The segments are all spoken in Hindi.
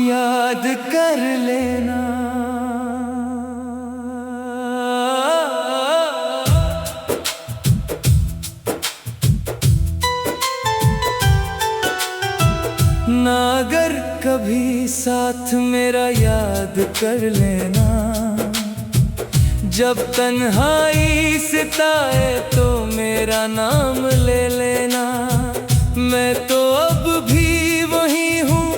याद कर लेना। ना अगर कभी साथ मेरा याद कर लेना। जब तन्हाई सताए तो मेरा नाम ले लेना। मैं तो अब भी वही हूँ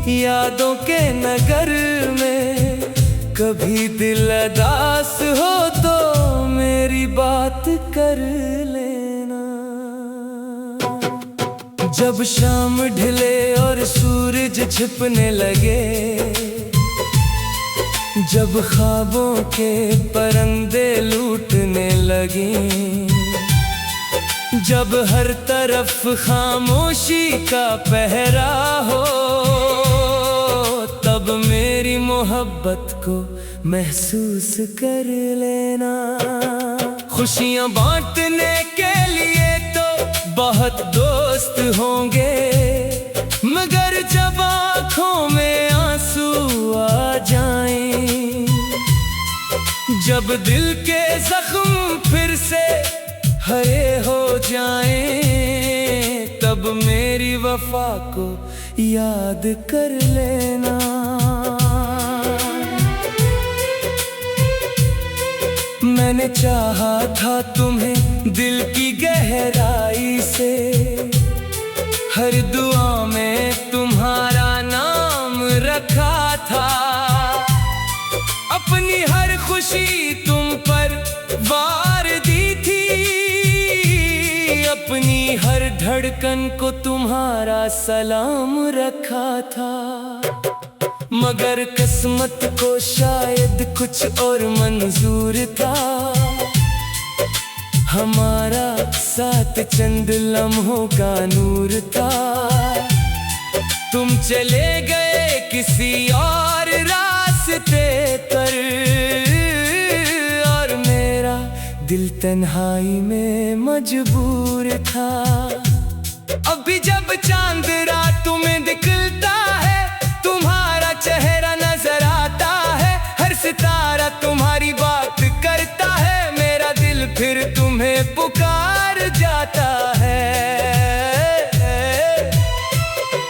यादों के नगर में। कभी दिल उदास हो तो मेरी बात कर लेना। जब शाम ढले और सूरज छिपने लगे, जब ख्वाबों के परिंदे लूटने लगी, जब हर तरफ खामोशी का पहरा हो, तब मेरी मोहब्बत को महसूस कर लेना। खुशियां बांटने के लिए तो बहुत दोस्त होंगे, मगर जब आँखों में आंसू आ जाएं, जब दिल के जख्म फिर से हरे हो जाएं, तब मेरी वफा को याद कर लेना। मैंने चाहा था तुम्हें दिल की गहराई से, हर दुआ में तुम्हारा नाम रखा था। अपनी हर खुशी तुम पर वार दी थी, अपनी हर धड़कन को तुम्हारा सलाम रखा था। मगर किस्मत को शायद कुछ और मंजूर था। हमारा साथ चंद लम्हों का नूर था। तुम चले गए किसी और रास्ते पर, और मेरा दिल तन्हाई में मजबूर था। अभी जब चांद रातों में दिखता है, तुम्हारा चेहरा नजर आता है, हर सितारा तुम्हारी बात करता है, मेरा दिल फिर तुम्हें पुकार जाता है।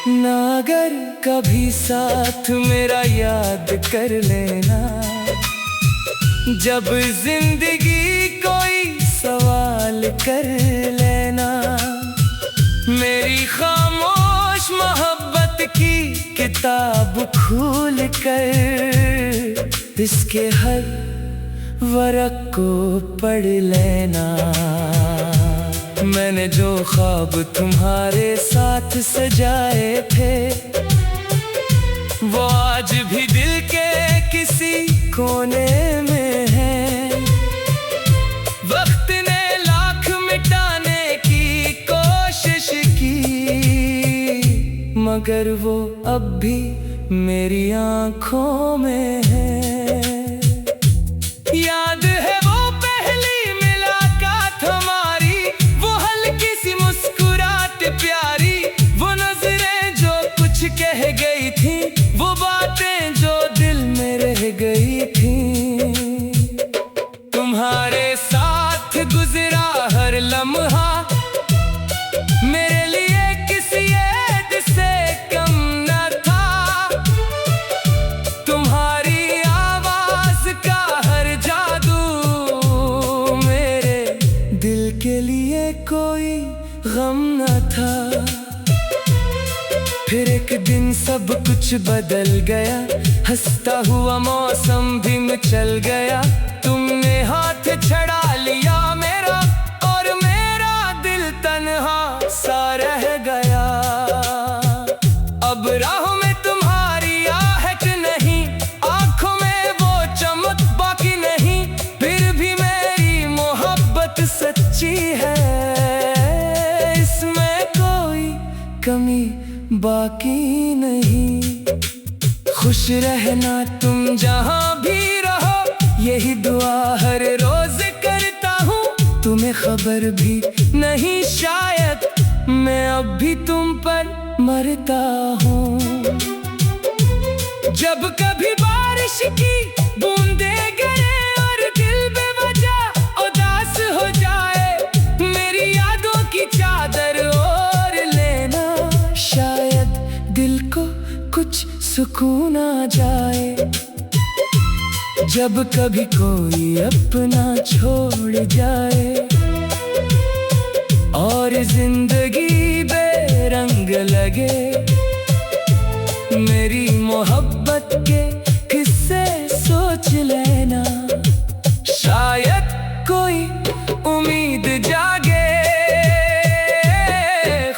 ना अगर कभी साथ मेरा याद कर लेना। जब जिंदगी कोई सवाल कर लेना, मेरी खामोश मोहब्बत की किताब खोल कर इसके हर वरक को पढ़ लेना। मैंने जो ख्वाब तुम्हारे साथ सजाए थे, वो आज भी दिल के किसी कोने में है। वक्त ने लाख मिटाने की कोशिश की, मगर वो अब भी मेरी आंखों में है। याद है वो पहली मुलाकात हमारी, वो हल्की सी मुस्कुराहट प्यारी, वो नजरें जो कुछ कह गई थी, वो बातें जो दिल में रह गई थी। तुम्हारे साथ गुजरा हर लम्हा मेरे लिए किसी ऐद से कम न था। तुम्हारी आवाज का हर जादू मेरे दिल के लिए कोई गम न था। फिर एक दिन सब कुछ बदल गया, हंसता हुआ मौसम भी चल गया। तुमने हाथ छड़ा लिया मेरा, और मेरा दिल तन्हा सा रह गया। अब राहों में तुम्हारी आहट नहीं, आंखों में वो चमक बाकी नहीं, फिर भी मेरी मोहब्बत सच्ची है, इसमें कोई कमी बाकी नहीं। खुश रहना तुम जहां भी रहो, यही दुआ हर रोज करता हूँ। तुम्हें खबर भी नहीं शायद मैं अब भी तुम पर मरता हूँ। जब कभी बारिश की बूंदें गिरे और दिल बेवजह उदास हो जाए, मेरी यादों की चादर ओढ़ लेना, शायद दिल को कुछ सुकून आ जाए। जब कभी कोई अपना छोड़ जाए और जिंदगी बेरंग लगे, मेरी मोहब्बत के किस्से सोच लेना, शायद कोई उम्मीद जागे।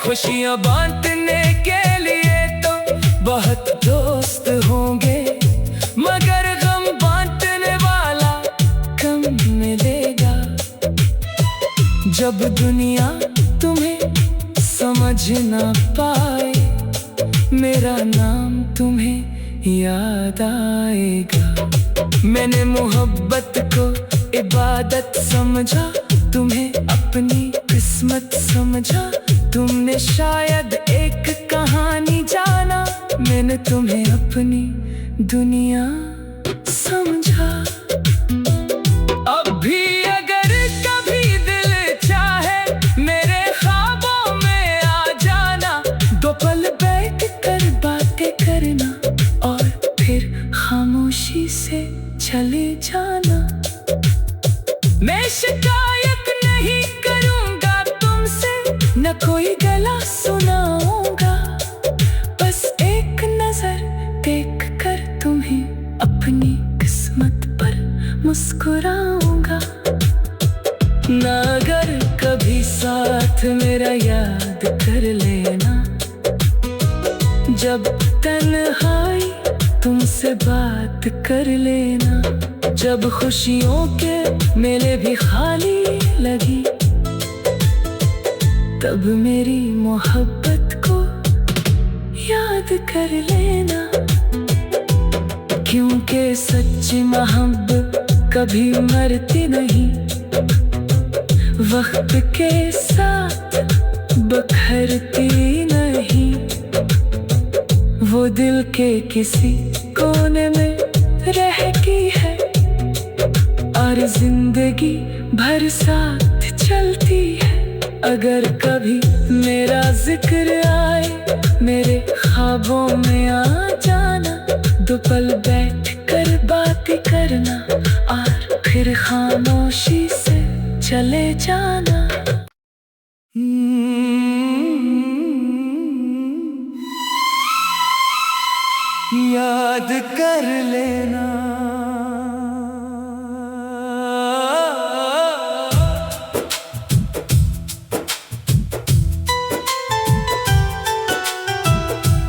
खुशियां बांटने के लिए तो बहुत दोस्त होंगे, मगर गम बांटने वाला कम मिलेगा। जब दुनिया तुम्हें समझ ना पाए, मेरा नाम तुम्हें याद आएगा। मैंने मोहब्बत को इबादत समझा, तुम्हें अपनी किस्मत समझा। तुमने शायद एक कहानी जाना, मैंने तुम्हें अपनी दुनिया समझा। अब भी अगर कभी दिल चाहे, मेरे ख्वाबों में आ जाना, दो पल बैठ कर बातें करना और फिर खामोशी से चले जाना। मैं शिकायत नहीं करूंगा तुमसे, न कोई गला सुनाऊंगा, बस एक नजर देख कर तुम्हें अपनी किस्मत पर मुस्कुराऊंगा। ना अगर कभी साथ मेरा याद कर लेना, जब तन्हाई तुमसे बात कर लेना। जब खुशियों के मेले भी खाली लगी, तब मेरी मोहब्बत को याद कर लेना। क्योंकि सच्ची मोहब्बत कभी मरती नहीं, वक्त के साथ बखरती नहीं। वो दिल के किसी कोने में रहती है और जिंदगी भर साथ चलती है। अगर कभी मेरा जिक्र आए, मेरे ख्वाबों में आ जाना, दो पल बैठ कर बातें करना और फिर खामोशी से चले जाना। याद कर लेना।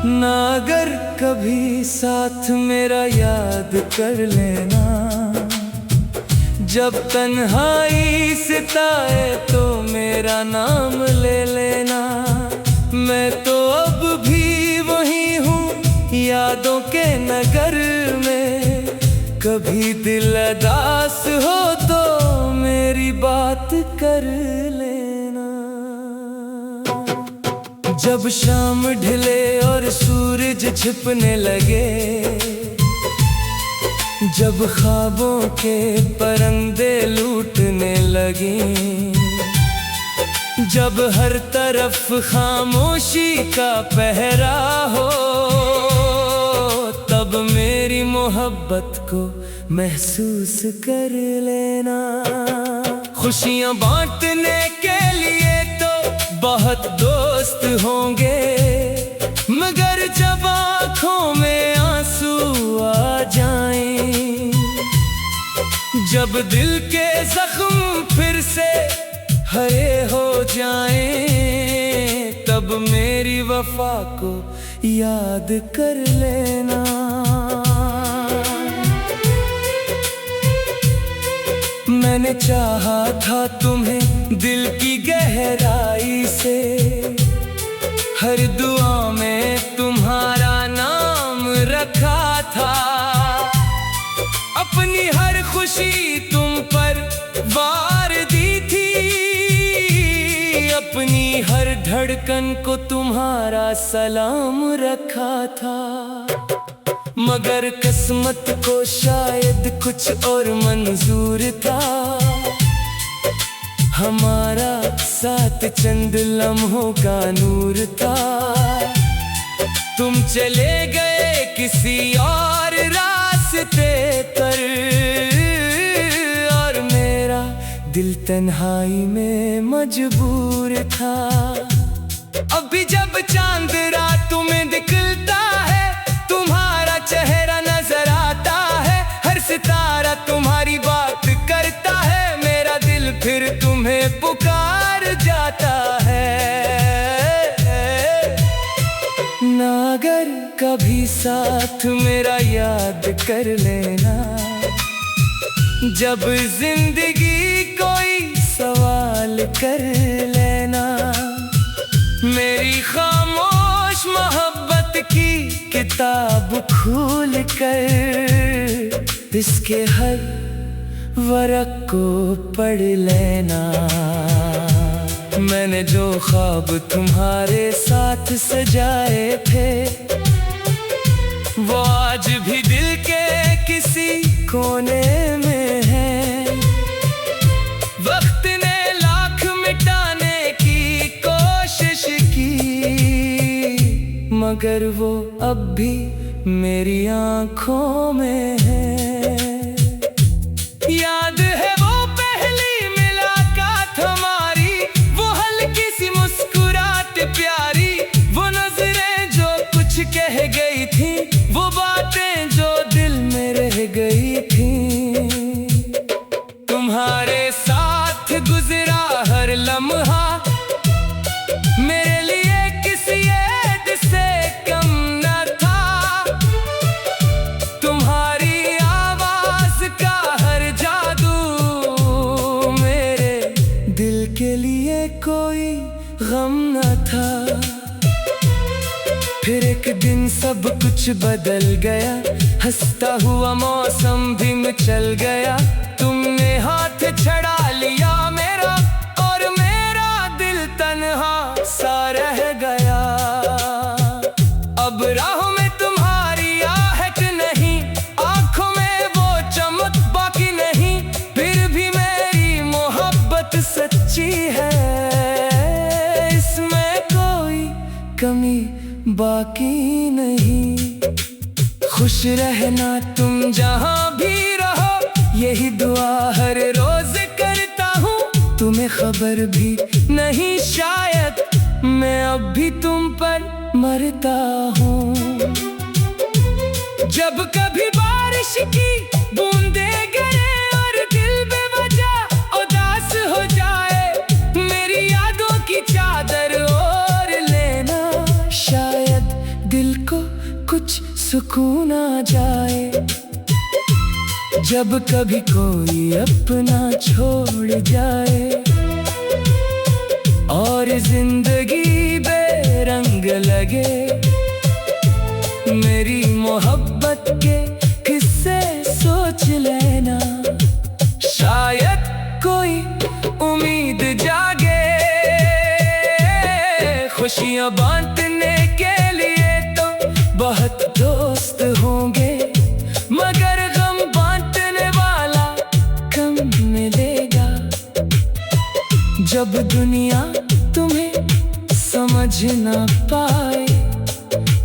ना अगर कभी साथ मेरा याद कर लेना, जब तन्हाई सताए तो मेरा नाम ले लेना। मैं तो अब भी वही हूँ यादों के नगर में, कभी दिल उदास हो तो मेरी बात कर लेना। जब शाम ढले और सूरज छिपने लगे, जब ख्वाबों के परिंदे लूटने लगे, जब हर तरफ खामोशी का पहरा हो, तब मेरी मोहब्बत को महसूस कर लेना। खुशियां बांटने के लिए तो बहुत दोस्त होंगे, मगर जब आँखों में आंसू आ जाएं, जब दिल के जख्म फिर से हरे हो जाएं, तब मेरी वफा को याद कर लेना। मैंने चाहा था तुम्हें दिल की गहराई से, हर दुआ में तुम्हारा नाम रखा था। अपनी हर खुशी तुम पर वार दी थी, अपनी हर धड़कन को तुम्हारा सलाम रखा था। मगर किस्मत को शायद कुछ और मंजूर था। हमारा साथ चंद लम्हों का नूर था। तुम चले गए किसी और रास्ते पर, और मेरा दिल तन्हाई में मजबूर था। अभी जब चांद रातों में दिखता है, तुम्हारा चेहरा नजर आता है। हर सितारा तुम्हारी बात करता है, मेरा दिल फिर तुम्हें पुकार जाता है। ना अगर कभी साथ मेरा याद कर लेना, जब जिंदगी कोई सवाल कर लेना। मेरी खामोश मोहब्बत की किताब खोल कर इसके हर वरक़ को पढ़ लेना। मैंने जो ख्वाब तुम्हारे साथ सजाए थे, वो आज भी दिल के किसी कोने में है। वक्त ने लाख मिटाने की कोशिश की, मगर वो अब भी मेरी आँखों में है। याद है वो पहली मुलाकात हमारी, वो हल्की सी मुस्कुराहट प्यारी, वो नजरें जो कुछ कह गई थी, वो बातें जो दिल में रह गई थी। तुम्हारे साथ गुजरा हर लम्हा मेरे लिए किसी ऐद से कम न था। तुम्हारी आवाज का हर जादू मेरे दिल के लिए कोई गम न था। फिर एक दिन सब कुछ बदल गया, हंसता हुआ मौसम भी मचल गया। तुमने हाथ छड़ा लिया मेरा, और मेरा दिल तन्हा सा रह गया। अब राहों में तुम्हारी आहट नहीं, आंखों में वो चमक बाकी नहीं। फिर भी मेरी मोहब्बत सच्ची है, इसमें कोई कमी बाकी नहीं। खुश रहना तुम जहां भी रहो, यही दुआ हर रोज करता हूँ। तुम्हें खबर भी नहीं शायद, मैं अब भी तुम पर मरता हूँ। जब कभी बारिश की बूंदे गिरे और दिल बेवजह उदास हो जाए, मेरी यादों की चादर ओढ़ लेना। शायद दिल को कुछ सुकून आ जाए। जब कभी कोई अपना छोड़ जाए और जिंदगी बेरंग लगे, मेरी मोहब्बत के किस्से सोच लेना। शायद कोई उम्मीद जागे, खुशियां बांटने के लिए तो बहुत दोस्त होंगे, मगर गम बांटने वाला कम मिलेगा। जब दुनिया तुम्हें समझ ना पाए,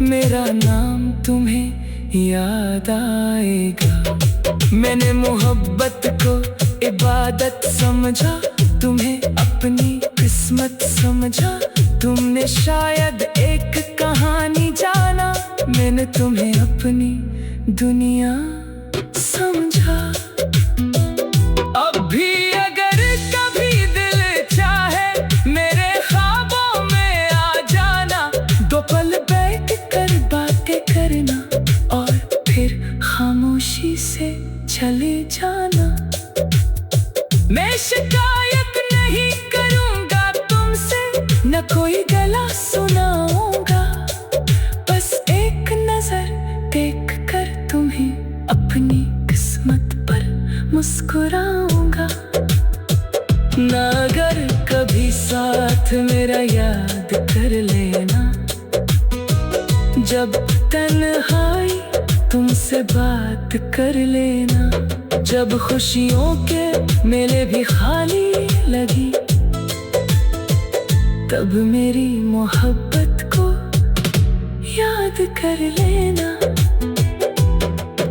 मेरा नाम तुम्हें याद आएगा। मैंने मोहब्बत को इबादत समझा, तुम्हें अपनी किस्मत समझा। तुमने शायद एक कहानी जाना, मैंने तुम्हें अपनी दुनिया समझा। अब भी अगर कभी दिल चाहे, मेरे ख्वाबों में आ जाना। दो पल बैठ कर बातें करना, और फिर खामोशी से चले जाना। मैं शिकायत नहीं करूंगा तुमसे, न कोई गला सुनाऊंगा। बस एक नजर देख कर तुम्हें अपनी किस्मत पर मुस्कुराऊंगा। न अगर कभी साथ मेरा याद कर लेना। जब तन्हाई तुमसे बात कर लेना। जब खुशियों के मेले भी खाली लगी, तब मेरी मोहब्बत को याद कर लेना।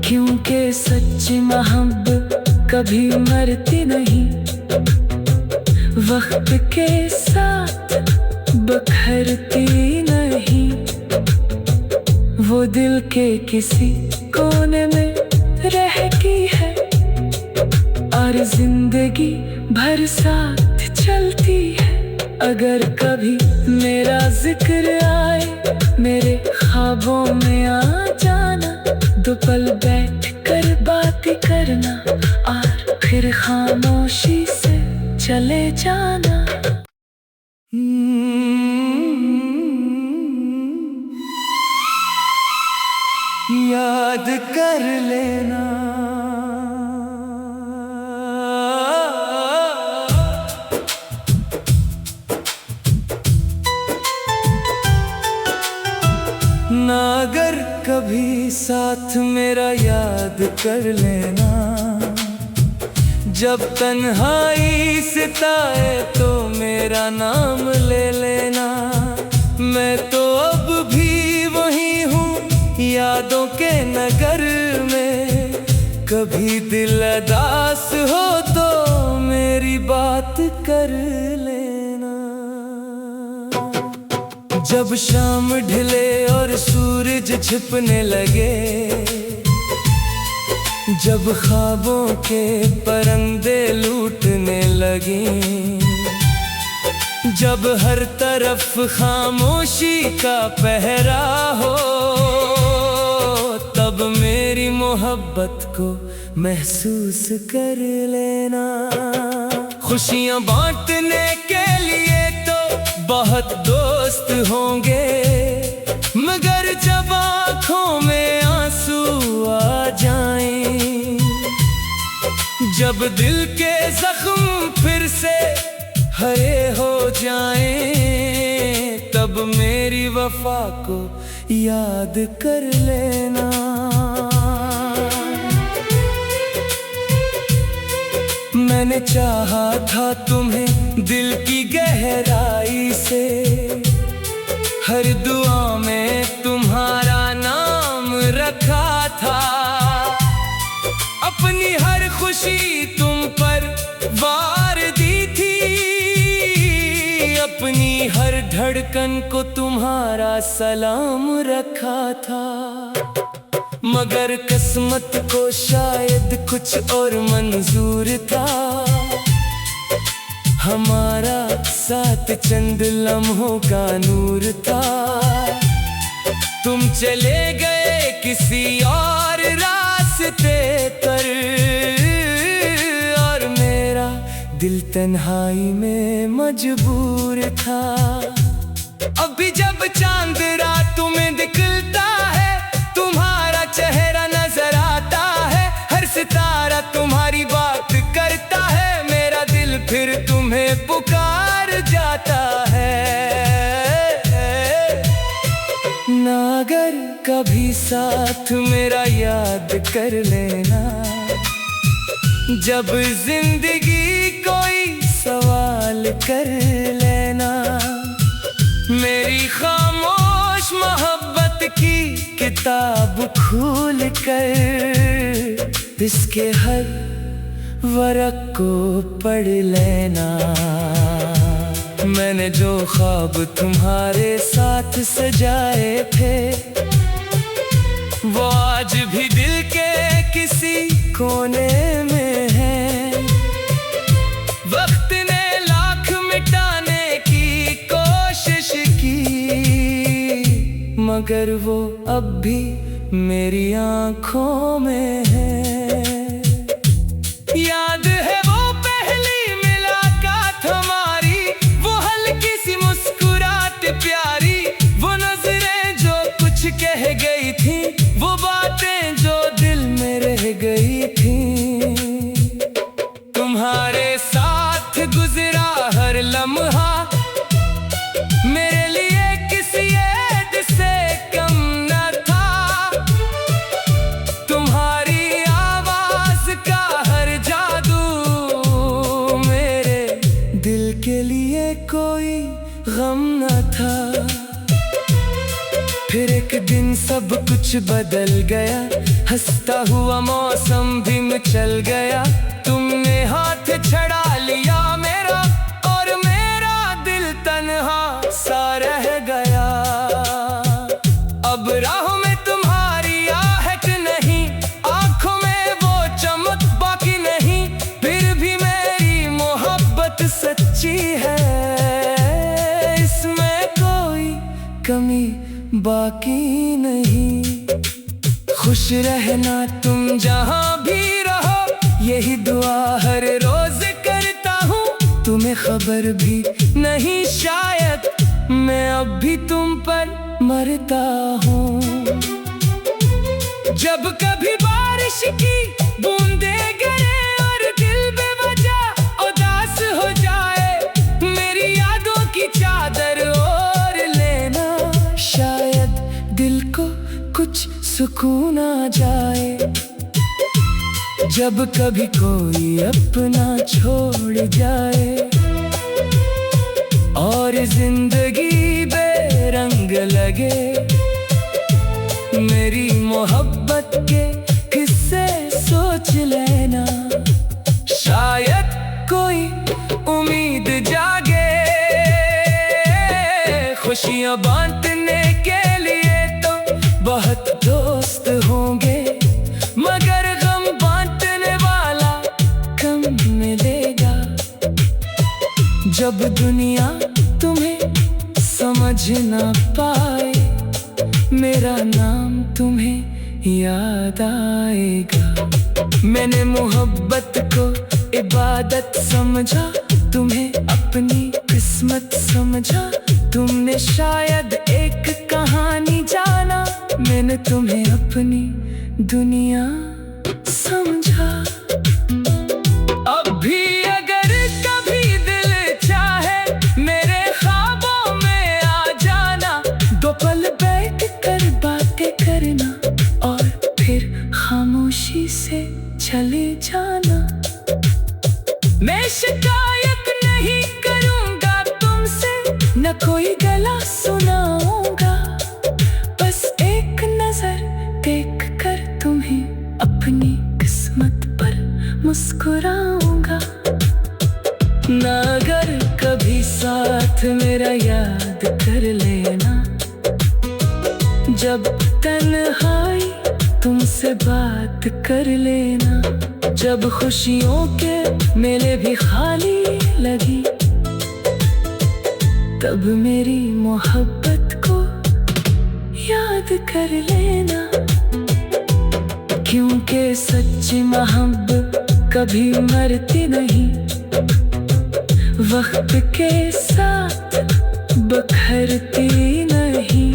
क्योंकि सच्ची मोहब्बत कभी मरती नहीं, वक्त के साथ बखरती नहीं। वो दिल के किसी कोने में रहती है और जिंदगी भर साथ चलती है। अगर कभी मेरा जिक्र आए मेरे ख्वाबों में आ जाना। दो पल बैठ कर बात करना और फिर खामोशी से चले जाना। याद कर लेना। ना अगर कभी साथ मेरा याद कर लेना। जब तन्हाई सताए तो मेरा नाम ले लेना। मैं तो अब भी वही हूँ यादों के नगर में। कभी दिल उदास हो तो मेरी बात कर लेना। जब शाम ढले और सूरज छिपने लगे, जब ख्वाबों के परिंदे लूटने लगे, जब हर तरफ खामोशी का पहरा हो, तब मेरी मोहब्बत को महसूस कर लेना। खुशियाँ बांटने के लिए तो बहुत दोस्त होंगे, मगर जब आँखों में आंसू आ जाएं, जब दिल के जख्म फिर से हरे हो जाएं, तब मेरी वफा को याद कर लेना। मैंने चाहा था तुम्हें दिल की गहराई से, हर दुआ में तुम्हारा नाम रखा था। अपनी हर खुशी तुम पर वार दी थी, अपनी हर धड़कन को तुम्हारा सलाम रखा था। मगर किस्मत को शायद कुछ और मंजूर था। हमारा साथ चंद लम्हों का नूर था। तुम चले गए किसी और रास्ते पर, और मेरा दिल तन्हाई में मजबूर था। अभी जब चांद रातों में दिखता है, तुम्हारा चेहरा नजर आता है। हर सितारा तुम्हारी बात करता है, मेरा दिल फिर तुम्हें पुकार जाता है। ना अगर कभी साथ मेरा याद कर लेना। जब जिंदगी कोई सवाल कर लेना, मेरी खामोश मोहब्बत की किताब खोल कर इसके हर वरक को पढ़ लेना। मैंने जो ख्वाब तुम्हारे साथ सजाए थे, वो आज भी दिल के किसी कोने में है। वक्त ने लाख मिटाने की कोशिश की, मगर वो अब भी मेरी आँखों में है। याद है वो पहली मुलाकात हमारी, वो हल्की सी मुस्कुराहट प्यारी, वो नजरें जो कुछ कह गई थी, वो बातें जो दिल में रह गई थी। तुम्हारे साथ गुजरा हर लम्हा मेरे लिए किसी ऐद से कम न था। तुम्हारी आवाज का हर जादू मेरे दिल के लिए कोई गम न था। फिर एक दिन सब कुछ बदल गया, हंसता हुआ मौसम भी मचल गया। तुमने हाथ छड़ा लिया मेरा और मेरा दिल तन्हा सा रह गया। अब राहों में तुम्हारी आहट नहीं, आंखों में वो चमक बाकी नहीं, फिर भी मेरी मोहब्बत सच्ची है, इसमें कोई कमी बाकी नहीं। खुश रहना तुम जहां भी रहो, यही दुआ हर रोज करता हूँ। तुम्हें खबर भी नहीं शायद, मैं अब भी तुम पर मरता हूँ। जब कभी बारिश की बूंदे गिरे और दिल बेवजह उदास हो जाए, मेरी यादों की चादर ओढ़ लेना, शायद दिल को कुछ सुकून आ जाए। जब कभी कोई अपना छोड़ जाए और जिंदगी बेरंग लगे, मेरी मोहब्बत के किस्से सोच लेना, शायद कोई उम्मीद जागे। खुशियां बांटने के लिए तो बहुत दोस्त होंगे, मगर गम बांटने वाला कम मिलेगा। जब दुनिया तुम्हें समझ ना पाए, मेरा नाम तुम्हें याद आएगा। मैंने मोहब्बत को इबादत समझा, तुम्हें अपनी किस्मत समझा। तुमने शायद एक कहानी जाना, मैंने तुम्हें अपनी दुनिया समझा। अब भी अगर कभी दिल चाहे, मेरे ख्वाबों में आ जाना। दो पल बैठ कर बातें करना और फिर खामोशी से चले जाना। मैं शिकायत नहीं करूंगा तुमसे, न कोई गला सुनाऊंगा, बस एक नजर देख कर तुम्हें अपनी किस्मत पर मुस्कुराऊंगा। ना अगर कभी साथ मेरा याद कर लेना, जब तन्हाई तुमसे बात कर लेना। जब खुशियों के मेले भी खाली लगी, तब मेरी मोहब्बत को याद कर लेना। क्योंकि सच्ची मोहब्बत कभी मरती नहीं, वक्त के साथ बखरती नहीं।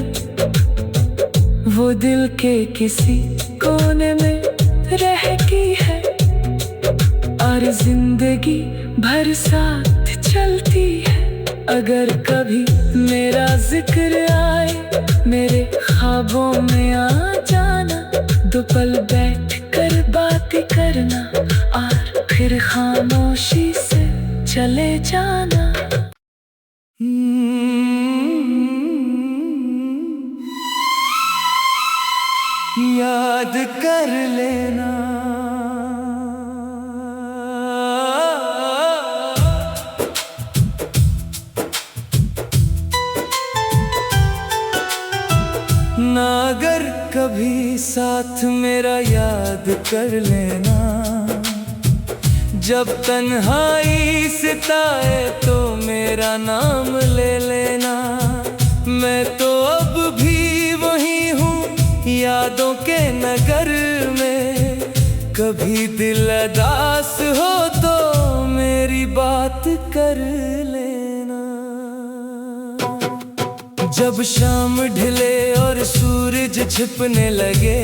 वो दिल के किसी कोने में रहती है और जिंदगी भर साथ चलती है। अगर कभी मेरा जिक्र आए, मेरे ख्वाबों में आ जाना। दो पल बैठ कर बातें करना और फिर खामोशी से चले जाना। याद कर लेना। ना अगर कभी साथ मेरा याद कर लेना। जब तन्हाई सताए तो मेरा नाम ले लेना। मैं तो अब भी वही हूँ यादों के नगर में। कभी दिल उदास हो तो मेरी बात कर लेना। जब शाम ढले और सूरज छिपने लगे,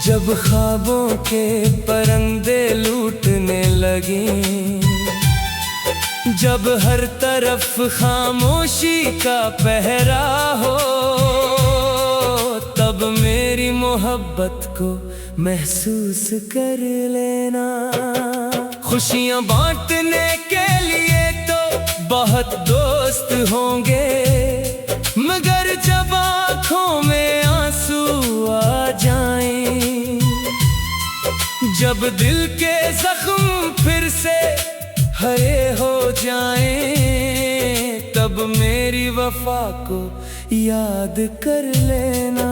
जब ख्वाबों के परिंदे लूटने लगे, जब हर तरफ खामोशी का पहरा हो, तब मेरी मोहब्बत को महसूस कर लेना। खुशियाँ बांटने के लिए तो बहुत दोस्त होंगे, मगर जब आँखों में आंसू आ जाएं, जब दिल के जख्म फिर से हरे हो जाएं, तब मेरी वफा को याद कर लेना।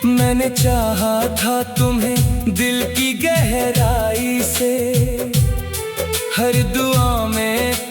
मैंने चाहा था तुम्हें दिल की गहराई से, हर दुआ में